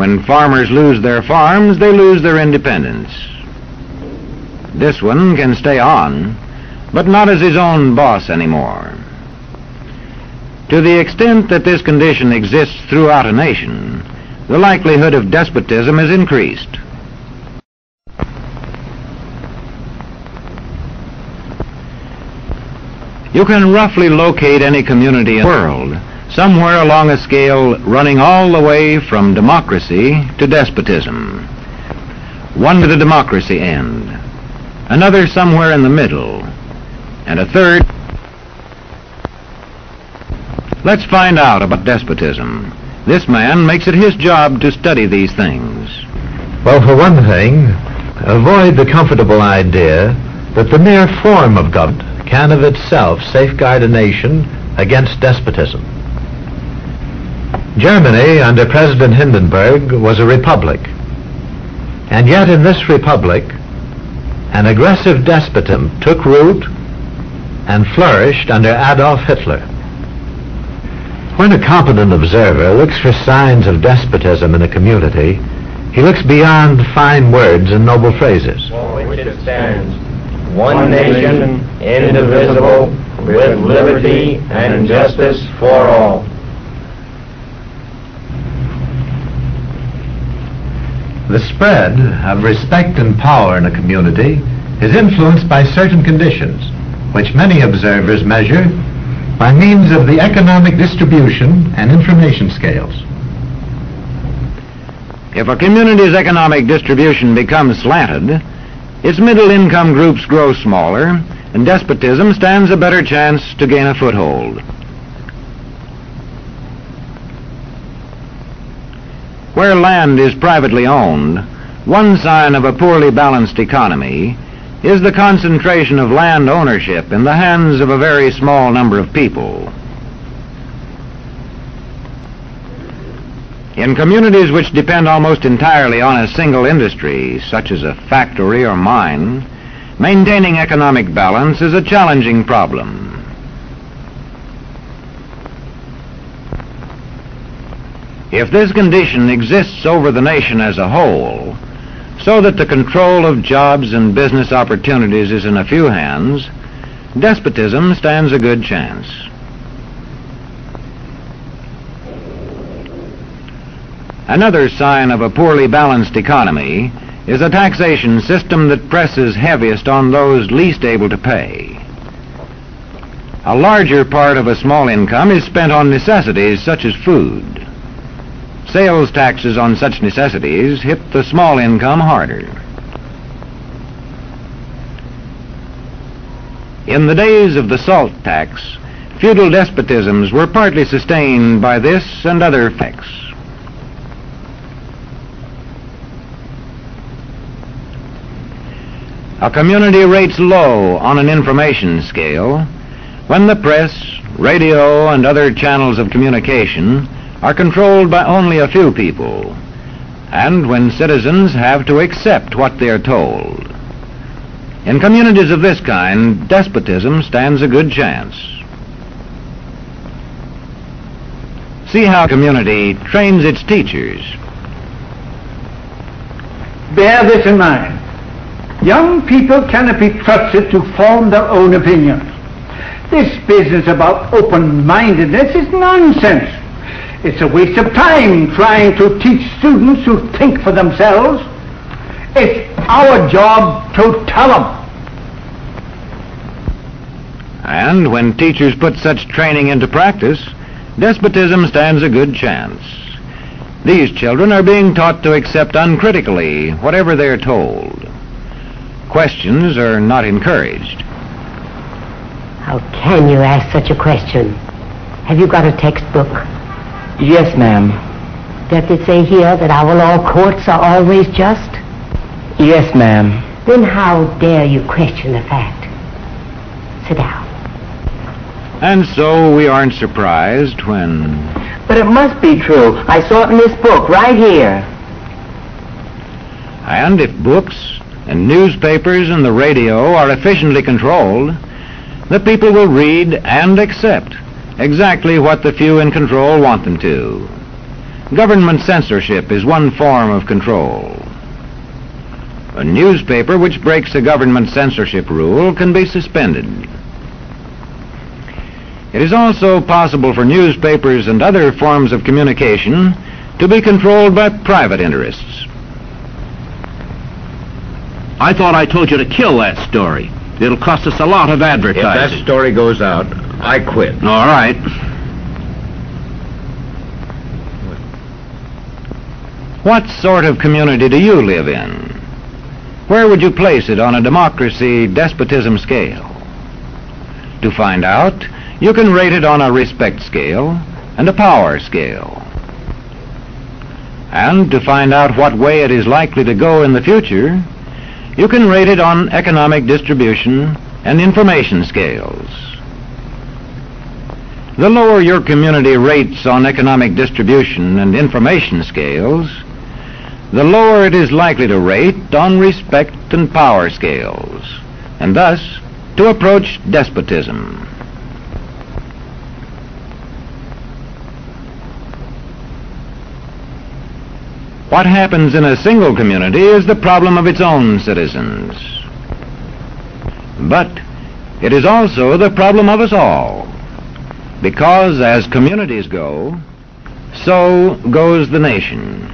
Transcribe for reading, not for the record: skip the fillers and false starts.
When farmers lose their farms, they lose their independence. This one can stay on, but not as his own boss anymore. To the extent that this condition exists throughout a nation, the likelihood of despotism is increased. You can roughly locate any community in the world, somewhere along a scale running all the way from democracy to despotism. One to the democracy end, another somewhere in the middle, and a third. Let's find out about despotism. This man makes it his job to study these things. Well, for one thing, avoid the comfortable idea that the mere form of government can of itself safeguard a nation against despotism. Germany, under President Hindenburg, was a republic. And yet in this republic, an aggressive despotism took root and flourished under Adolf Hitler. When a competent observer looks for signs of despotism in a community, he looks beyond fine words and noble phrases. For which it stands, one nation, indivisible, with liberty and justice for all. The spread of respect and power in a community is influenced by certain conditions, which many observers measure by means of the economic distribution and information scales. If a community's economic distribution becomes slanted, its middle-income groups grow smaller, and despotism stands a better chance to gain a foothold. Where land is privately owned, one sign of a poorly balanced economy is the concentration of land ownership in the hands of a very small number of people. In communities which depend almost entirely on a single industry, such as a factory or mine, maintaining economic balance is a challenging problem. If this condition exists over the nation as a whole, so that the control of jobs and business opportunities is in a few hands, despotism stands a good chance. Another sign of a poorly balanced economy is a taxation system that presses heaviest on those least able to pay. A larger part of a small income is spent on necessities such as food. Sales taxes on such necessities hit the small income harder. In the days of the salt tax, feudal despotisms were partly sustained by this and other effects. A community rates low on an information scale when the press, radio, and other channels of communication are controlled by only a few people, and when citizens have to accept what they are told. In communities of this kind, despotism stands a good chance. See how a community trains its teachers. Bear this in mind. Young people cannot be trusted to form their own opinions. This business about open-mindedness is nonsense. It's a waste of time trying to teach students to think for themselves. It's our job to tell them. And when teachers put such training into practice, despotism stands a good chance. These children are being taught to accept uncritically whatever they're told. Questions are not encouraged. How can you ask such a question? Have you got a textbook? Yes, ma'am. Does it say here that our law courts are always just? Yes, ma'am. Then how dare you question the fact? Sit down. And so we aren't surprised when... But it must be true. I saw it in this book right here. And if books and newspapers and the radio are efficiently controlled, the people will read and accept exactly what the few in control want them to. Government censorship is one form of control. A newspaper which breaks a government censorship rule can be suspended. It is also possible for newspapers and other forms of communication to be controlled by private interests. I thought I told you to kill that story. It'll cost us a lot of If advertising. that story goes out, I quit. All right. What sort of community do you live in? Where would you place it on a democracy-despotism scale? To find out, you can rate it on a respect scale and a power scale. And to find out what way it is likely to go in the future, you can rate it on economic distribution and information scales. The lower your community rates on economic distribution and information scales, the lower it is likely to rate on respect and power scales, and thus to approach despotism. What happens in a single community is the problem of its own citizens. But it is also the problem of us all, because as communities go, so goes the nation.